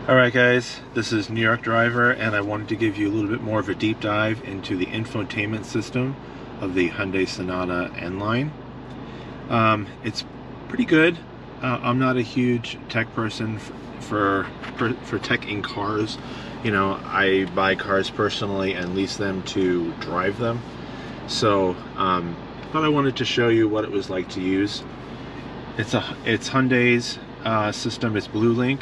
Alright guys, this is New York Driver, and I wanted to give you a little bit more of a deep dive into the infotainment system of the Hyundai Sonata N-Line. It's pretty good. I'm not a huge tech person for tech in cars. You know, I buy cars personally and lease them to drive them. So, but I wanted to show you what it was like to use. It's Hyundai's system. It's BlueLink.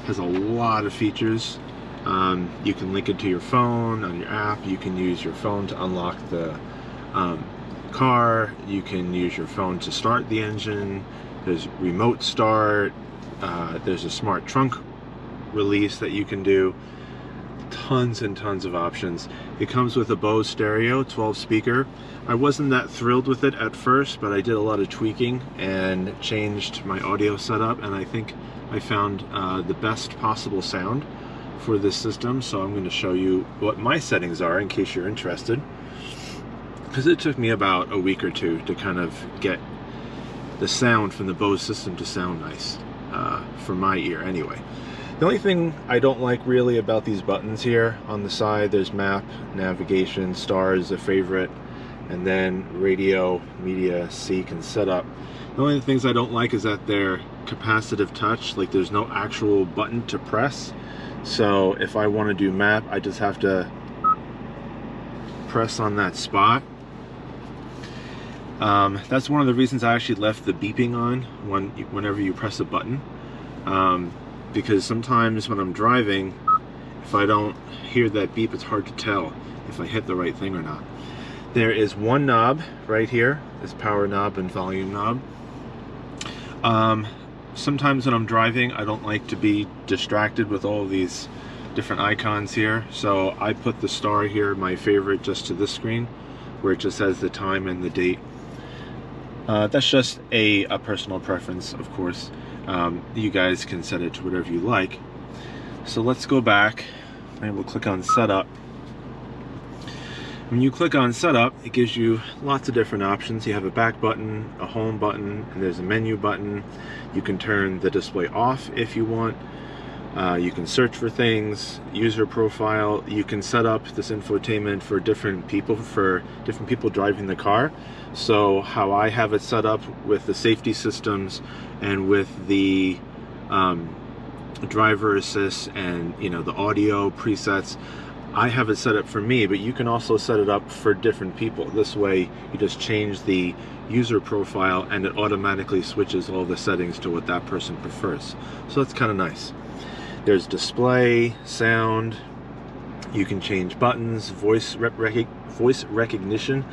Has a lot of features. You can link it to your phone on your app. You can use your phone to unlock the car. You can use your phone to start the engine. There's remote start. There's a smart trunk release that you can do. Tons and tons of options. It comes with a Bose stereo, 12 speaker. I wasn't that thrilled with it at first, but I did a lot of tweaking and changed my audio setup, and I think I found the best possible sound for this system. So I'm going to show you what my settings are in case you're interested, because it took me about a week or two to kind of get the sound from the Bose system to sound nice, for my ear anyway. The only thing I don't like really about these buttons here on the side, there's map, navigation, stars, a favorite, and then radio, media, seek, and setup. The only things I don't like is that they're capacitive touch, like there's no actual button to press. So if I want to do map, I just have to press on that spot. That's one of the reasons I actually left the beeping on whenever you press a button. Because sometimes when I'm driving, if I don't hear that beep, it's hard to tell if I hit the right thing or not. There is one knob right here, this power knob and volume knob. Sometimes when I'm driving, I don't like to be distracted with all of these different icons here, so I put the star here, my favorite, just to this screen, where it just says the time and the date. That's just a personal preference, of course. You guys can set it to whatever you like. So let's go back and we'll click on setup. When you click on setup, it gives you lots of different options. You have a back button, a home button, and there's a menu button. You can turn the display off if you want. You can search for things, user profile. You can set up this infotainment for different people driving the car. So how I have it set up with the safety systems and with the driver assist and the audio presets, I have it set up for me, but you can also set it up for different people. This way you just change the user profile and it automatically switches all the settings to what that person prefers. So that's kind of nice. There's display, sound, you can change buttons, voice recognition.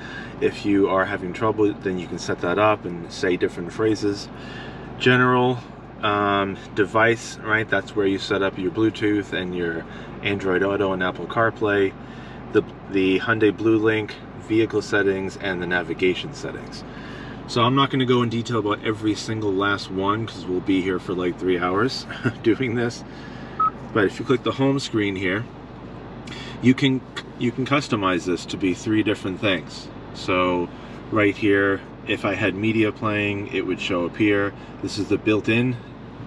If you are having trouble, then you can set that up and say different phrases. General, device, right? That's where you set up your Bluetooth and your Android Auto and Apple CarPlay, the Hyundai BlueLink, vehicle settings, and the navigation settings. So I'm not going to go in detail about every single last one because we'll be here for like 3 hours doing this. But if you click the home screen here, you can customize this to be 3 different things. So right here, if I had media playing, it would show up here. This is the built-in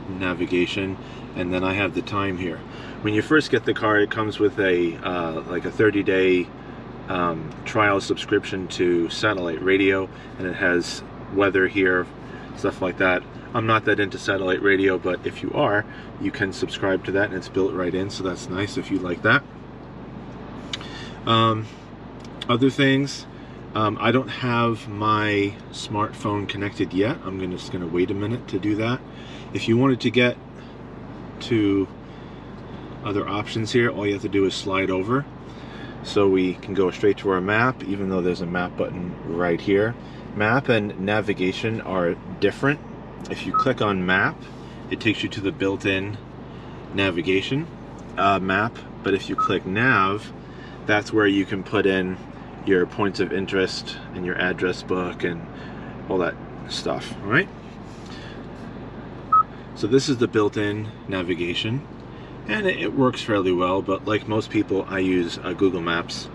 navigation, and then I have the time here. When you first get the car, it comes with a like a 30-day trial subscription to satellite radio, and it has weather here, stuff like that. I'm not that into satellite radio, but if you are, you can subscribe to that, and it's built right in, so that's nice if you like that. Other things, I don't have my smartphone connected yet. I'm just going to wait a minute to do that. If you wanted to get to other options here, all you have to do is slide over. So we can go straight to our map, even though there's a map button right here. Map and navigation are different. If you click on map, it takes you to the built-in navigation map. But if you click nav, that's where you can put in your points of interest and your address book and all that stuff, all right? So this is the built-in navigation, and it works fairly well, but like most people, I use Google Maps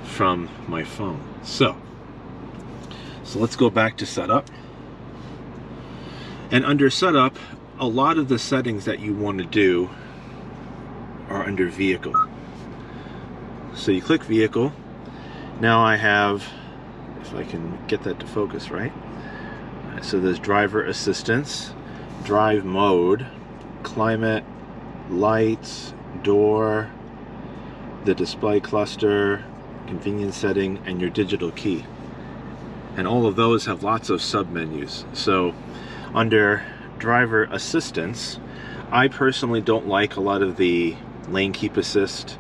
from my phone. So let's go back to setup. And under setup, a lot of the settings that you want to do are under vehicle. So you click vehicle. Now I have, if I can get that to focus right. So there's driver assistance, drive mode, climate, lights, door, the display cluster, convenience setting, and your digital key. And all of those have lots of submenus. So under driver assistance, I personally don't like a lot of the lane keep assist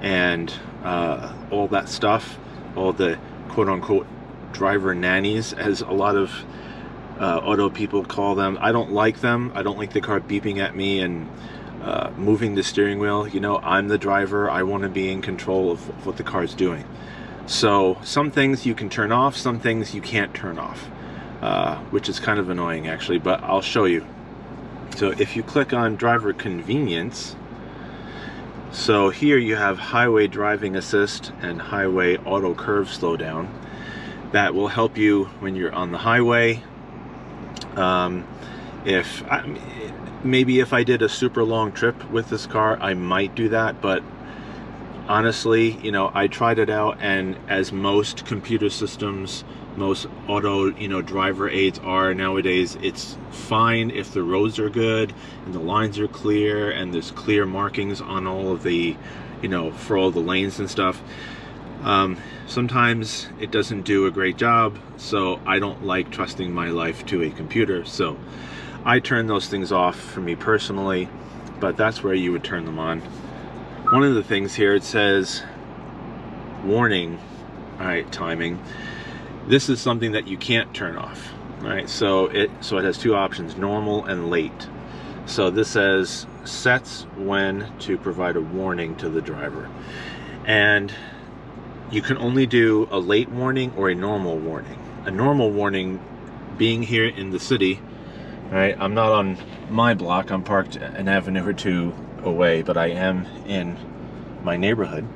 and all that stuff, all the quote-unquote driver nannies, as a lot of auto people call them. I don't like them. I don't like the car beeping at me and moving the steering wheel. You know, I'm the driver. I want to be in control of what the car is doing. So some things you can turn off, some things you can't turn off, which is kind of annoying actually, but I'll show you. So if you click on driver convenience, so here you have highway driving assist and highway auto curve slowdown. That will help you when you're on the highway. Maybe if I did a super long trip with this car, I might do that, but honestly, you know, I tried it out, and as most computer systems, most auto, you know, driver aids are nowadays, it's fine if the roads are good and the lines are clear and there's clear markings on all of the, you know, for all the lanes and stuff. Sometimes it doesn't do a great job, so I don't like trusting my life to a computer, so I turn those things off for me personally, but that's where you would turn them on. One of the things here, it says warning, all right, timing. This is something that you can't turn off, right? So it has two options, normal and late. So this says sets when to provide a warning to the driver. And you can only do a late warning or a normal warning. A normal warning, being here in the city, right? I'm not on my block, I'm parked an avenue or two away, but I am in my neighborhood.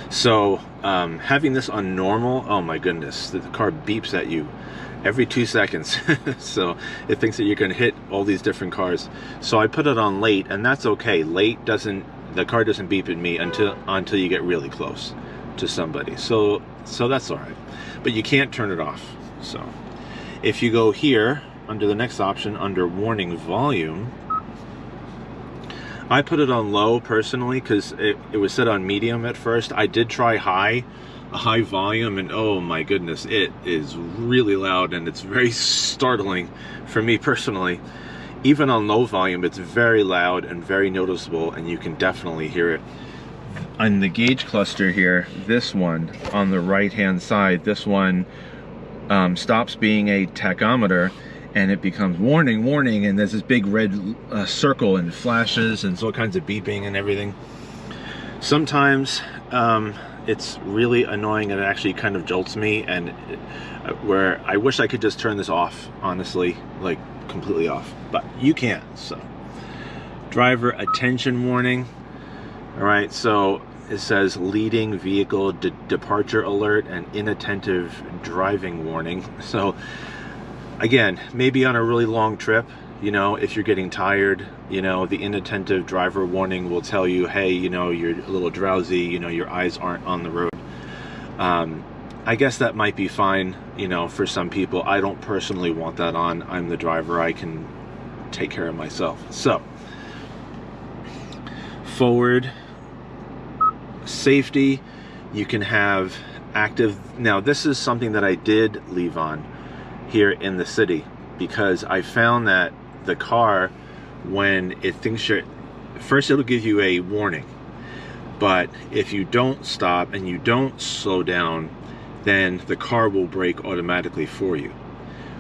So having this on normal, oh my goodness, the car beeps at you every 2 seconds. So it thinks that you're going to hit all these different cars. So I put it on late, and that's okay. Late doesn't, the car doesn't beep at me until you get really close to somebody. So that's all right. But you can't turn it off. So if you go here under the next option, under warning volume, I put it on low personally because it was set on medium at first. I did try a high volume, and oh my goodness, it is really loud and it's very startling for me personally. Even on low volume, it's very loud and very noticeable, and you can definitely hear it. On the gauge cluster here, this one on the right hand side, this one stops being a tachometer and it becomes warning, warning, and there's this big red circle and flashes and all kinds of beeping and everything. Sometimes it's really annoying and it actually kind of jolts me, and where I wish I could just turn this off, honestly, like completely off, but you can't. So driver attention warning. All right, so it says leading vehicle departure alert and inattentive driving warning. So again, maybe on a really long trip, you know, if you're getting tired, you know, the inattentive driver warning will tell you, hey, you know, you're a little drowsy, you know, your eyes aren't on the road. I guess that might be fine, you know, for some people. I don't personally want that on. I'm the driver. I can take care of myself. So, forward safety, you can have active. Now, this is something that I did leave on here in the city, because I found that the car, when it thinks you're, first it'll give you a warning, but if you don't stop and you don't slow down, then the car will brake automatically for you,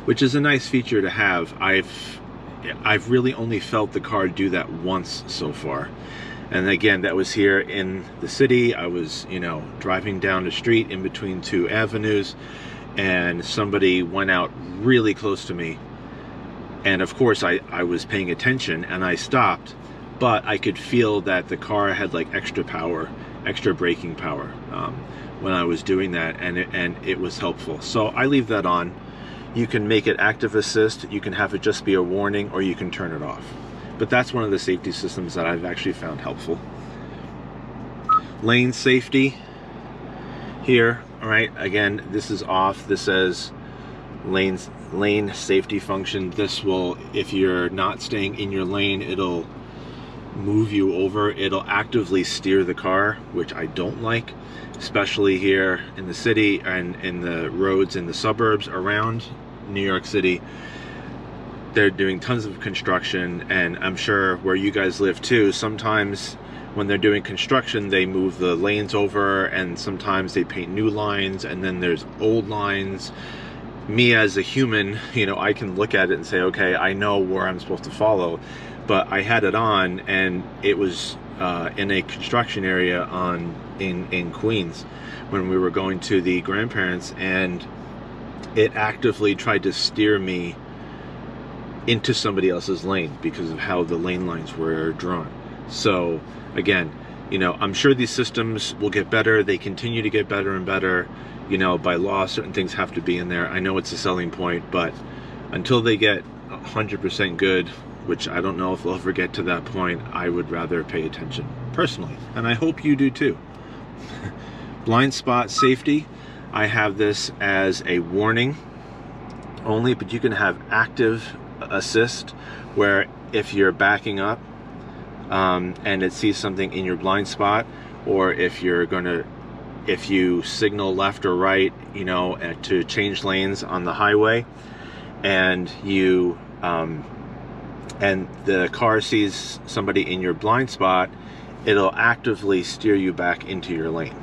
which is a nice feature to have. I've really only felt the car do that once so far, and again, that was here in the city. I was, you know, driving down the street in between two avenues, and somebody went out really close to me, and of course I was paying attention and I stopped, but I could feel that the car had like extra power, extra braking power when I was doing that, and it was helpful. So I leave that on. You can make it active assist, you can have it just be a warning, or you can turn it off. But that's one of the safety systems that I've actually found helpful. Lane safety here, all right, again, this is off. This says lane safety function. This will, if you're not staying in your lane, it'll move you over. It'll actively steer the car, which I don't like, especially here in the city and in the roads in the suburbs around New York City. They're doing tons of construction, and I'm sure where you guys live too, sometimes when they're doing construction, they move the lanes over, and sometimes they paint new lines, and then there's old lines. Me as a human, you know, I can look at it and say, okay, I know where I'm supposed to follow, but I had it on, and it was in a construction area in Queens when we were going to the grandparents, and it actively tried to steer me into somebody else's lane because of how the lane lines were drawn. So again, you know, I'm sure these systems will get better. They continue to get better and better. You know, by law, certain things have to be in there. I know it's a selling point, but until they get 100% good, which I don't know if they'll ever get to that point, I would rather pay attention personally. And I hope you do too. Blind spot safety. I have this as a warning only, but you can have active assist, where if you're backing up and it sees something in your blind spot, or if you signal left or right, you know, to change lanes on the highway, and you and the car sees somebody in your blind spot, it'll actively steer you back into your lane.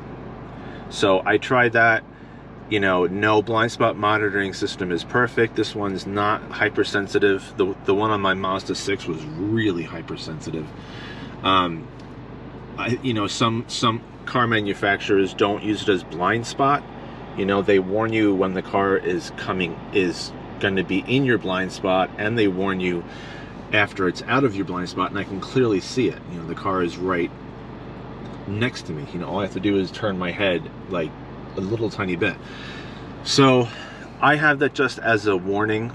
So I tried that. You know, no blind spot monitoring system is perfect. This one's not hypersensitive. The one on my Mazda 6 was really hypersensitive. You know, some car manufacturers don't use it as blind spot. You know, they warn you when the car is going to be in your blind spot, and they warn you after it's out of your blind spot, and I can clearly see it. You know, the car is right next to me. You know, all I have to do is turn my head like a little tiny bit. So I have that just as a warning.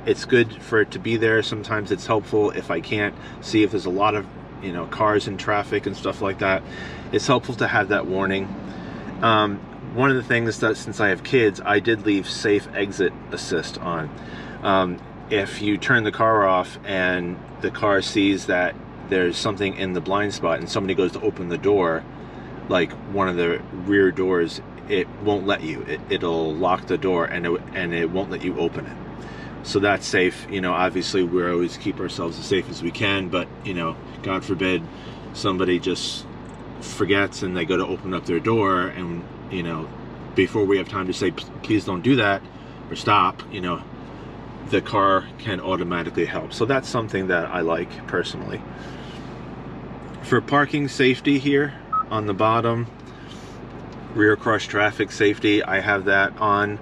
It's good for it to be there. Sometimes it's helpful if I can't see, if there's a lot of, you know, cars in traffic and stuff like that. It's helpful to have that warning. One of the things that, since I have kids, I did leave safe exit assist on. If you turn the car off and the car sees that there's something in the blind spot and somebody goes to open the door, like one of the rear doors, it won't let you. It'll lock the door, and it won't let you open it. So that's safe. You know, obviously we always keep ourselves as safe as we can, but you know, God forbid somebody just forgets and they go to open up their door, and you know, before we have time to say please don't do that or stop, you know, the car can automatically help. So that's something that I like personally. For parking safety here on the bottom, rear cross traffic safety, I have that on.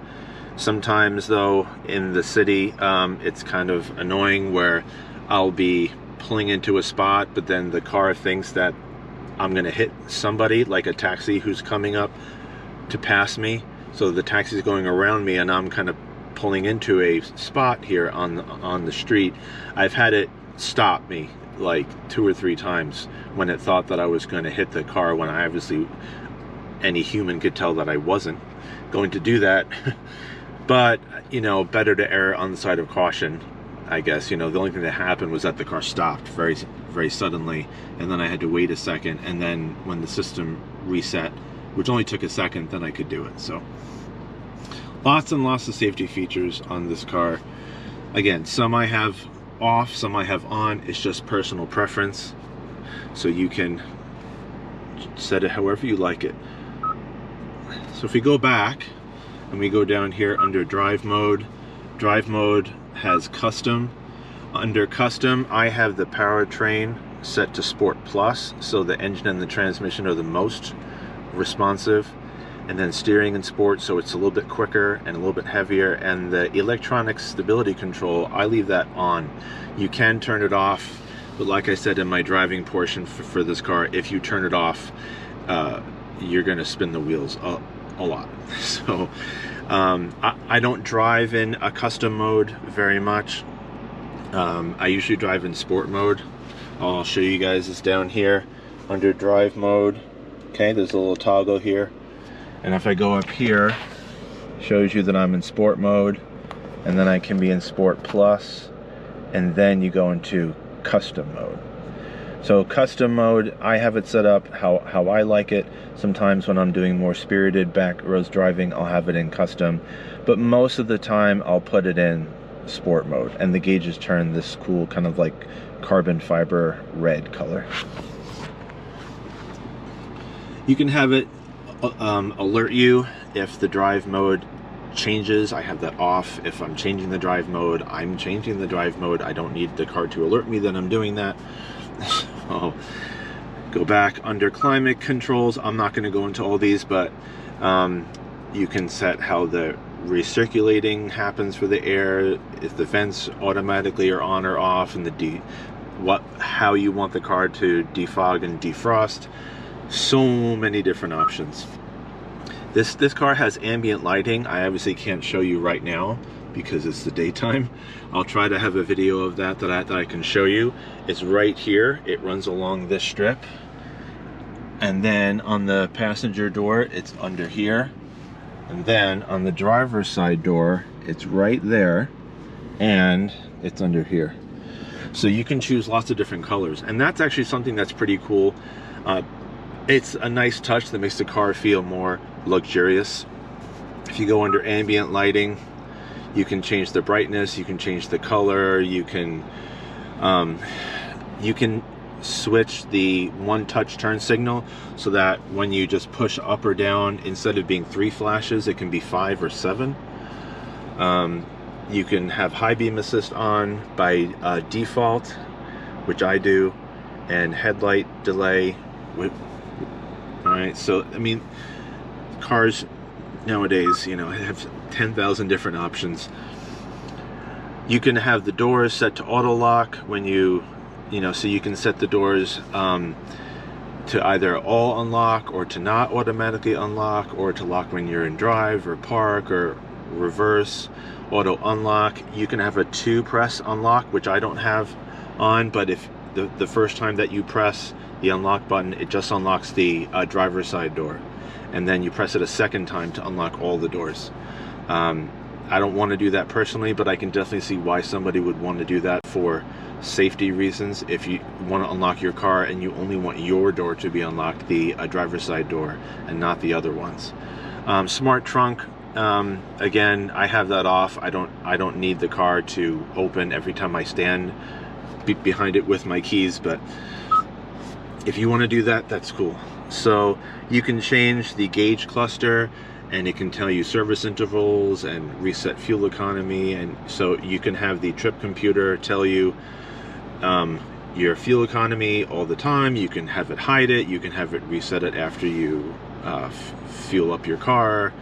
Sometimes though in the city, it's kind of annoying where I'll be pulling into a spot, but then the car thinks that I'm gonna hit somebody, like a taxi who's coming up to pass me. So the taxi's going around me, and I'm kind of pulling into a spot here on the street. I've had it stop me like 2 or 3 times when it thought that I was going to hit the car, when I obviously, any human could tell that I wasn't going to do that. But you know, better to err on the side of caution, I guess. You know, the only thing that happened was that the car stopped very, very suddenly, and then I had to wait a second, and then when the system reset, which only took a second, then I could do it. So lots and lots of safety features on this car. Again, some I have off, some I have on. It's just personal preference, so you can set it however you like it. So if we go back and we go down here under drive mode has custom. Under custom, I have the powertrain set to Sport Plus, so the engine and the transmission are the most responsive, and then steering and sport, so it's a little bit quicker and a little bit heavier. And the electronic stability control, I leave that on. You can turn it off, but like I said in my driving portion for this car, if you turn it off, you're going to spin the wheels a lot. So I don't drive in a custom mode very much. I usually drive in sport mode, I'll show you guys this down here under drive mode. Okay, there's a little toggle here, and if I go up here, shows you that I'm in sport mode, and then I can be in sport plus, and then you go into custom mode. So custom mode, I have it set up how I like it. Sometimes when I'm doing more spirited back roads driving, I'll have it in custom, but most of the time I'll put it in sport mode, and the gauges turn this cool kind of like carbon fiber red color. You can have it alert you if the drive mode changes. I have that off. If I'm changing the drive mode, I'm changing the drive mode. I don't need the car to alert me that I'm doing that. So go back under climate controls. I'm not going to go into all these, but you can set how the recirculating happens for the air, if the vents automatically are on or off, and how you want the car to defog and defrost. So many different options. This car has ambient lighting. I obviously can't show you right now because it's the daytime. I'll try to have a video of that I can show you. It's right here. It runs along this strip, and then on the passenger door it's under here, and then on the driver's side door it's right there, and it's under here. So you can choose lots of different colors, and that's actually something that's pretty cool. It's a nice touch that makes the car feel more luxurious. If you go under ambient lighting, you can change the brightness, you can change the color, you can switch the one touch turn signal so that when you just push up or down, instead of being 3 flashes, it can be 5 or 7. You can have high beam assist on by default, which I do, and headlight delay. Alright, so I mean, cars nowadays, you know, have 10,000 different options. You can have the doors set to auto lock when you know, so you can set the doors to either all unlock or to not automatically unlock, or to lock when you're in drive or park or reverse auto unlock. You can have a 2-press unlock, which I don't have on, but if the first time that you press the unlock button, it just unlocks the driver's side door, and then you press it a second time to unlock all the doors. I don't want to do that personally, but I can definitely see why somebody would want to do that for safety reasons. If you want to unlock your car and you only want your door to be unlocked, the driver's side door, and not the other ones. Smart trunk, again, I have that off. I don't need the car to open every time I stand behind it with my keys, but if you want to do that, that's cool. So you can change the gauge cluster, and it can tell you service intervals and reset fuel economy, and so you can have the trip computer tell you your fuel economy all the time. You can have it hide it, you can have it reset it after you fuel up your car.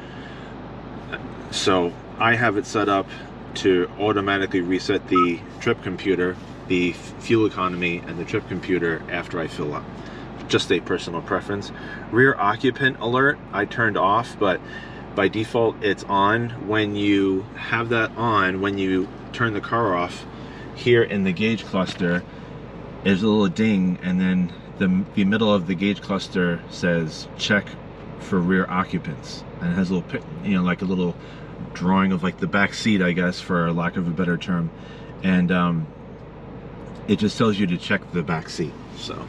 So I have it set up to automatically reset the trip computer, the fuel economy, and the trip computer after I fill up. Just a personal preference. Rear occupant alert I turned off, but by default it's on. When you have that on, when you turn the car off, here in the gauge cluster there's a little ding, and then the middle of the gauge cluster says check for rear occupants, and it has a little, you know, like a little drawing of like the back seat, I guess, for lack of a better term, and it just tells you to check the back seat. So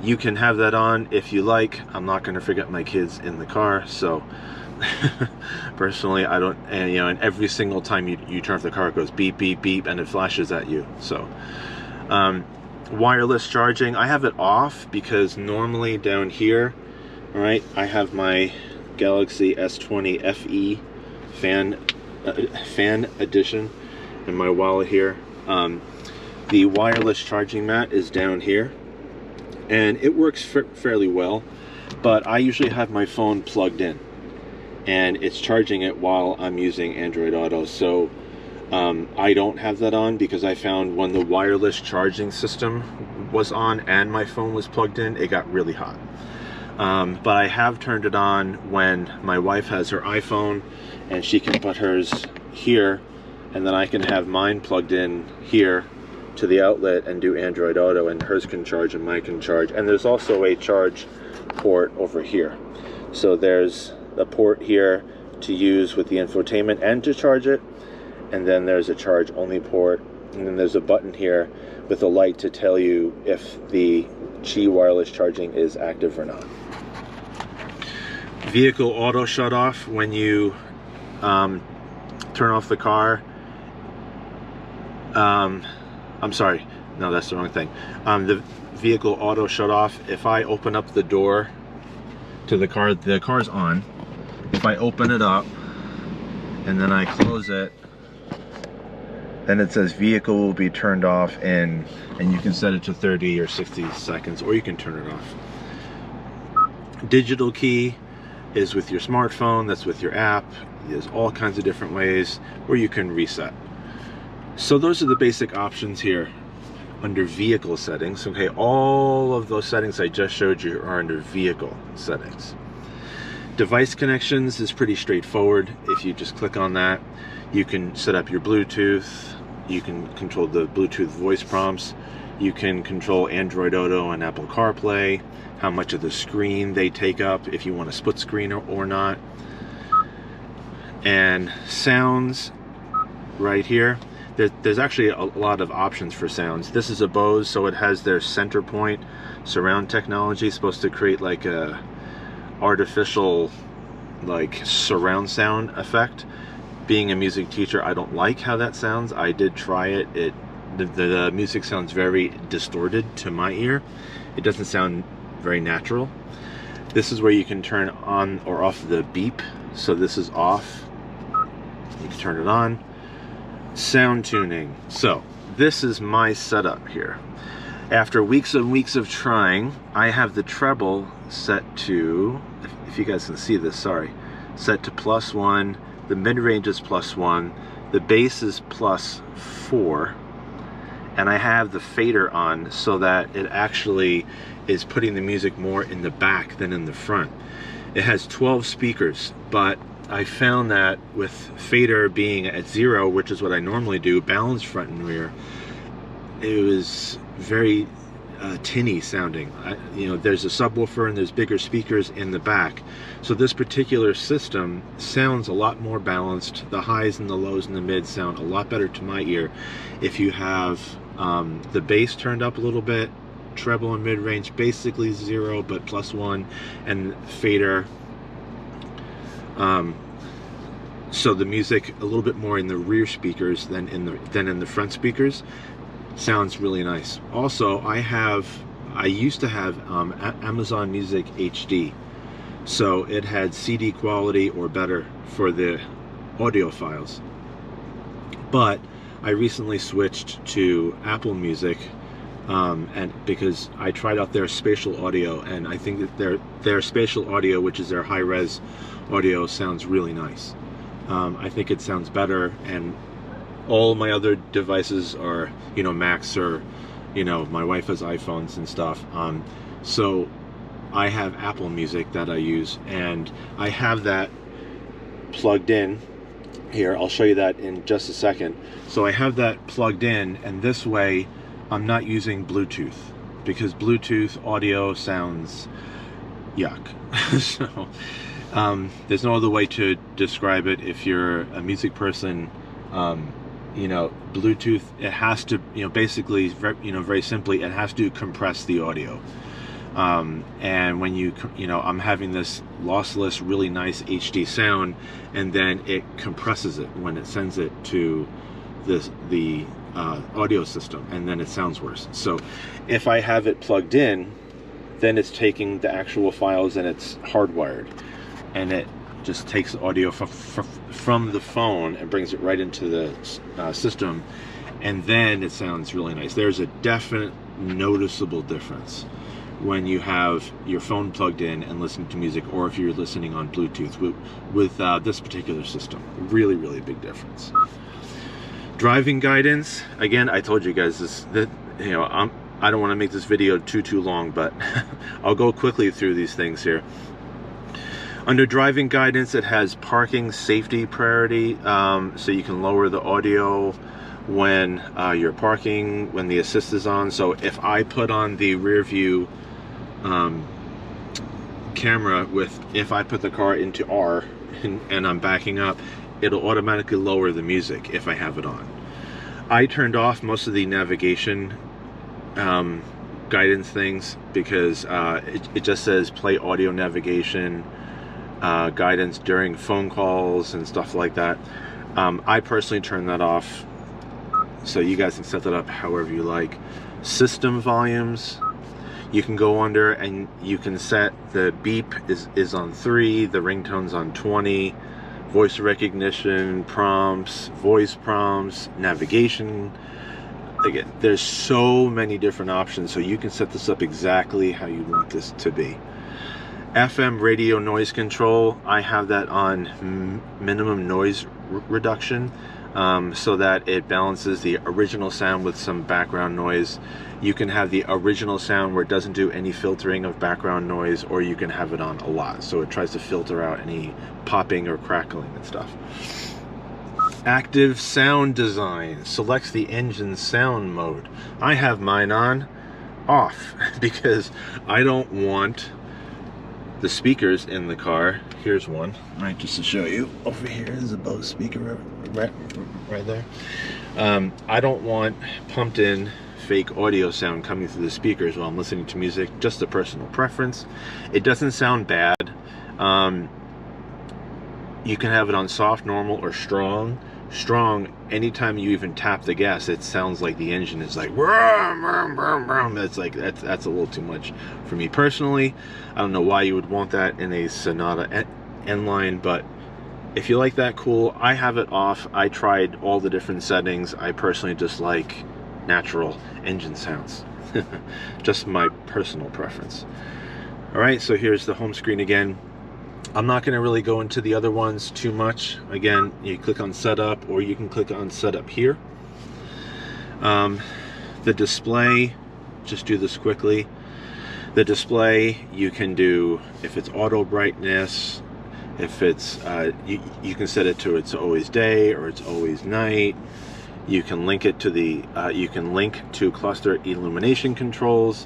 you can have that on if you like. I'm not going to forget my kids in the car, so personally I don't, and you know, and every single time you turn off the car, it goes beep beep beep and it flashes at you. So wireless charging, I have it off because normally down here, all right, I have my Galaxy S20 FE fan edition in my wallet here. The wireless charging mat is down here, and it works fairly well, but I usually have my phone plugged in and it's charging it while I'm using Android Auto. So I don't have that on because I found when the wireless charging system was on and my phone was plugged in, it got really hot. But I have turned it on when my wife has her iPhone and she can put hers here, and then I can have mine plugged in here to the outlet and do Android Auto, and hers can charge and mine can charge. And there's also a charge port over here. So there's a port here to use with the infotainment and to charge it, and then there's a charge only port, and then there's a button here with a light to tell you if the Qi wireless charging is active or not. Vehicle auto shut off when you turn off the car. I'm sorry, no, that's the wrong thing. The vehicle auto shut off. If I open up the door to the car's on. If I open it up and then I close it, then it says vehicle will be turned off, and you can set it to 30 or 60 seconds, or you can turn it off. Digital key is with your smartphone, that's with your app. There's all kinds of different ways where you can reset. So those are the basic options here under vehicle settings. Okay, all of those settings I just showed you are under vehicle settings. Device connections is pretty straightforward. If you just click on that, you can set up your Bluetooth, you can control the Bluetooth voice prompts, you can control Android Auto and Apple CarPlay, how much of the screen they take up, if you want a split screen or not. And sounds right here. There's actually a lot of options for sounds. This is a Bose, so it has their center point surround technology, supposed to create like a artificial like surround sound effect. Being a music teacher, I don't like how that sounds. I did try it. The music sounds very distorted to my ear. It doesn't sound very natural. This is where you can turn on or off the beep. So this is off. You can turn it on. Sound tuning. So this is my setup here. After weeks and weeks of trying, I have the treble set to, if you guys can see this, sorry, set to +1, the mid-range is +1, the bass is +4, and I have the fader on so that it actually is putting the music more in the back than in the front. It has 12 speakers, but I found that with fader being at 0, which is what I normally do, balanced front and rear, it was very tinny sounding. You know, there's a subwoofer and there's bigger speakers in the back. So this particular system sounds a lot more balanced. The highs and the lows and the mids sound a lot better to my ear. If you have the bass turned up a little bit, treble and mid-range basically 0 but +1, and fader. So the music a little bit more in the rear speakers than in the front speakers. Sounds really nice. Also, I used to have Amazon Music HD, so it had CD quality or better for the audio files. But I recently switched to Apple Music, and because I tried out their spatial audio, and I think that their spatial audio, which is their high-res audio, sounds really nice. I think it sounds better, and all my other devices are, you know, Macs, or, you know, my wife has iPhones and stuff. So I have Apple Music that I use, and I have that plugged in here. I'll show you that in just a second. So I have that plugged in, and this way I'm not using Bluetooth, because Bluetooth audio sounds yuck. So there's no other way to describe it. If you're a music person, you know, Bluetooth, it has to, you know, basically, you know, very simply, it has to compress the audio. And when you know, I'm having this lossless, really nice HD sound, and then it compresses it when it sends it to the audio system, and then it sounds worse. So if I have it plugged in, then it's taking the actual files and it's hardwired, and it just takes audio from the phone and brings it right into the system, and then it sounds really nice. There's a definite noticeable difference when you have your phone plugged in and listening to music, or if you're listening on Bluetooth with this particular system. Really, really big difference. Driving guidance, again, I told you guys this, that, you know, I don't want to make this video too long, but I'll go quickly through these things here. Under driving guidance, it has parking safety priority, so you can lower the audio when you're parking, when the assist is on. So if I put on the rear view camera if I put the car into R and I'm backing up, it'll automatically lower the music if I have it on. I turned off most of the navigation guidance things because it just says play audio navigation guidance during phone calls and stuff like that. I personally turn that off, so you guys can set that up however you like. System volumes, you can go under and you can set the beep is on 3, the ringtone's on 20, voice recognition, prompts, voice prompts, navigation. Again, there's so many different options, so you can set this up exactly how you want this to be. FM radio noise control, I have that on minimum noise reduction, so that it balances the original sound with some background noise. You can have the original sound where it doesn't do any filtering of background noise, or you can have it on a lot, so it tries to filter out any popping or crackling and stuff. Active sound design selects the engine sound mode. I have mine on off because I don't want the speakers in the car. Here's one, right, just to show you. Over here is a Bose speaker right there. I don't want pumped in fake audio sound coming through the speakers while I'm listening to music. Just a personal preference. It doesn't sound bad. You can have it on soft, normal, or strong. Strong, anytime you even tap the gas, it sounds like the engine is like vroom, vroom, vroom, vroom. It's like that's a little too much for me personally. I don't know why you would want that in a Sonata N-Line, but if you like that, cool. I have it off. I tried all the different settings. I personally just like natural engine sounds. Just my personal preference. All right, so here's the home screen again. I'm not going to really go into the other ones too much. Again, you click on setup, or you can click on setup here. The display, just do this quickly. The display, you can do, if it's auto brightness, if it's you can set it to it's always day or it's always night. You can link it to the you can link to cluster illumination controls.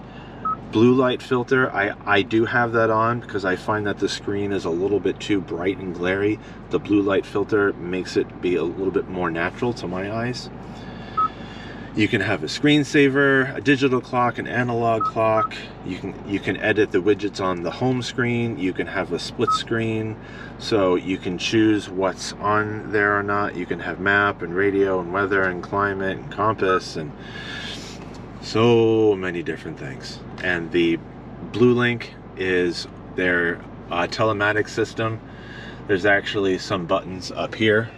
Blue light filter, I do have that on because I find that the screen is a little bit too bright and glary. The blue light filter makes it be a little bit more natural to my eyes. You can have a screensaver, a digital clock, an analog clock. You can edit the widgets on the home screen. You can have a split screen, so you can choose what's on there or not. You can have map and radio and weather and climate and compass and so many different things. And the Blue Link is their telematics system. There's actually some buttons up here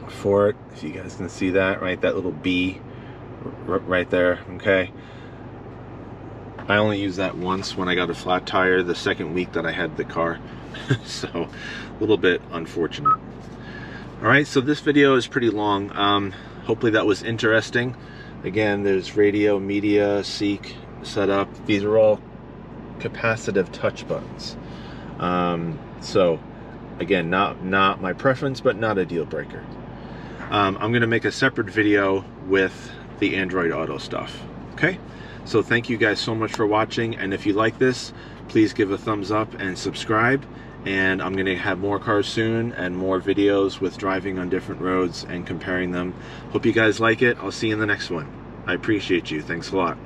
for it, if you guys can see that, right? That little B right there, okay? I only used that once when I got a flat tire the second week that I had the car. So a little bit unfortunate. All right, so this video is pretty long. Hopefully that was interesting. Again, there's radio, media, seek, setup. These are all capacitive touch buttons. So again, not my preference, but not a deal breaker. I'm gonna make a separate video with the Android Auto stuff, okay? So thank you guys so much for watching, and if you like this, please give a thumbs up and subscribe. And I'm gonna have more cars soon and more videos with driving on different roads and comparing them. Hope you guys like it. I'll see you in the next one. I appreciate you. Thanks a lot.